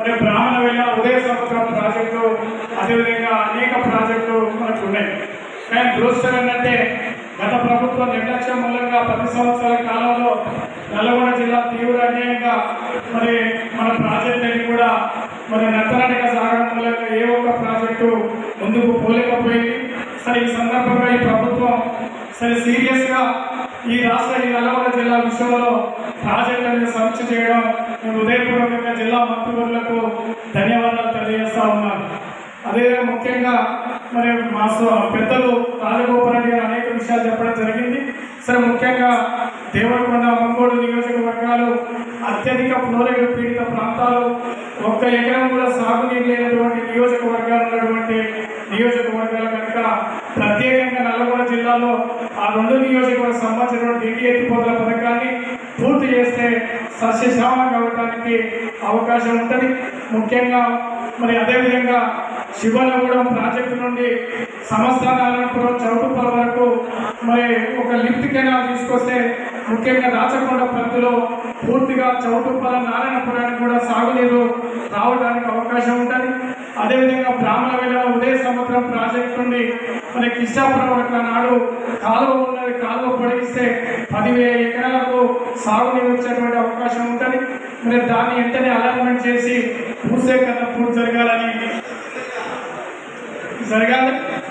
మరి బ్రాహ్మణవేళ ఉదయ సముద్రం ప్రాజెక్టు అదేవిధంగా అనేక ప్రాజెక్టులు మనకు ఉన్నాయి. కానీ దురదృష్టం ఏంటంటే గత ప్రభుత్వం నిర్లక్ష్యం మూలంగా 10 సంవత్సరాల కాలంలో నల్గొండ జిల్లా తీవ్ర అన్యాయంగా మరి మన ప్రాజెక్టుని కూడా మరి నత్తనడగా సాగడం మూలంగా ఏ ఒక్క ప్రాజెక్టు ముందుకు పోలేకపోయింది. సరే ఈ సందర్భంగా ఈ ప్రభుత్వం సరే సీరియస్గా ఈ నల్గొండ జిల్లా విషయంలో ప్రాజెక్టులను సమీక్ష చేయడం నేను హృదయపూర్వకంగా జిల్లా మంత్రివర్యులకు ధన్యవాదాలు తెలియజేస్తా ఉన్నాను. అదేవిధంగా ముఖ్యంగా మరి మా పెద్దలు రాజగోపాల్ రెడ్డి గారు అనేక విషయాలు చెప్పడం జరిగింది. సరే ముఖ్యంగా దేవరకొండ మంగోడు నియోజకవర్గాలు అత్యధిక ఫ్లోరైడ్ పీడిత ప్రాంతాలు, 1 ఎకరం కూడా సాగునీరు లేనటువంటి నియోజకవర్గాలు ఉన్నటువంటి నియోజకవర్గాలు కనుక ప్రత్యేకంగా నల్గొండ జిల్లాలో ఆ 2 నియోజకవర్గం సంబంధించినటువంటి ఇంటి ఎత్తిపోతల పథకాన్ని పూర్తి చేస్తే సస్యశ్యామం కావడానికి అవకాశం ఉంటుంది. ముఖ్యంగా మరి అదేవిధంగా శివనగూడెం ప్రాజెక్టు నుండి సమస్త నారాయణపురం చౌటుప్పల వరకు మరి ఒక లిఫ్ట్ కెనాల్ తీసుకొస్తే ముఖ్యంగా రాచకొండ పరిధిలో పూర్తిగా చౌటుప్పల నారాయణపురానికి కూడా సాగునీరు రావడానికి అవకాశం ఉంటుంది. అదేవిధంగా బ్రాహ్మణవేళ ఉదయ సముద్రం ప్రాజెక్టు నుండి మరి కిష్టాపురం వరకు నాడు కాలువ ఉన్నది, కాలువ పొడిగిస్తే 10,000 ఎకరాలకు సాగునీరు వచ్చేటువంటి అవకాశం ఉంటుంది. మరి దాన్ని వెంటనే అలైన్మెంట్ చేసి భూసేకరణ పూర్తి జరగాలి.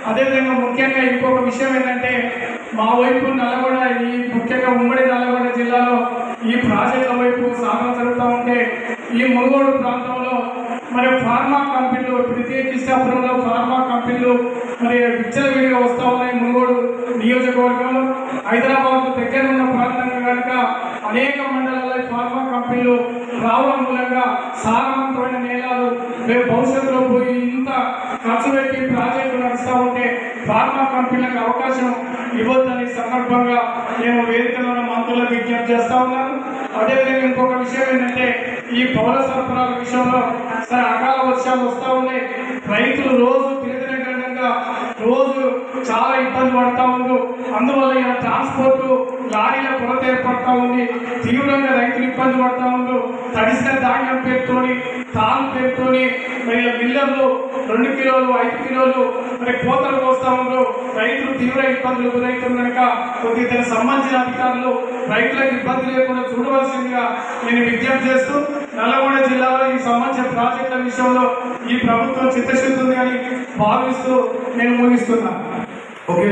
అదేవిధంగా ముఖ్యంగా ఇంకొక విషయం ఏంటంటే మా వైపు నల్గొండ ఈ ముఖ్యంగా ఉమ్మడి నల్గొండ జిల్లాలో ఈ ప్రాజెక్టుల వైపు సాధన జరుగుతూ ఉంటే ఈ మునుగోడు ప్రాంతంలో మరి ఫార్మా కంపెనీలు ప్రతి కిష్టాపురంలో ఫార్మా కంపెనీలు మరి విచ్చలవిడిగా వస్తూ ఉన్నాయి. మునుగోడు నియోజకవర్గంలో హైదరాబాద్ దగ్గర ఉన్న ప్రాంతంగా కనుక అనేక మండలాల్లో ఫార్మా కంపెనీలు రావడం మూలంగా సారవంతమైన నేలాలు రేపు భవిష్యత్తులో పోయి ఇంత ఖర్చు పెట్టి ప్రాజెక్టులు నడుస్తూ ఉంటే ఫార్మా కంపెనీలకు అవకాశం ఇవ్వద్దని సందర్భంగా నేను వేదికలో మంత్రులకు విజ్ఞప్తి చేస్తా ఉన్నాను. అదేవిధంగా ఇంకొక విషయం ఏంటంటే ఈ పౌర సరఫరాల విషయంలో సరే అకాల వర్షాలు వస్తూ ఉన్నాయి. రైతులు రోజు తిరగడంగా రోజు చాలా ఇబ్బంది పడతా ఉన్నారు. అందువల్ల ట్రాన్స్పోర్ట్ లారీల కొరత ఏర్పడతా ఉంది. తీవ్రంగా రైతులు ఇబ్బంది పడతా ఉన్నారు. తడిసిన ధాన్యం పేరుతోని తాను పేరుతోని మరి మిల్లర్లు 2 కిలోలు 5 కిలోలు మరి కోతలు కోస్తా ఉన్నారు. రైతులు తీవ్ర ఇబ్బందులు గురవుతున్నారు కనుక కొద్దిగా సంబంధించిన అధికారులు రైతులకు ఇబ్బంది లేకుండా చూడవలసిందిగా నేను విజ్ఞప్తి చేస్తూ నల్గొండ జిల్లాలో ఈ సంబంధించిన ప్రాజెక్టుల విషయంలో ఈ ప్రభుత్వం చిత్తశుద్ధి ఉంది అని భావిస్తూ నేను ముగిస్తున్నాను. ఓకే.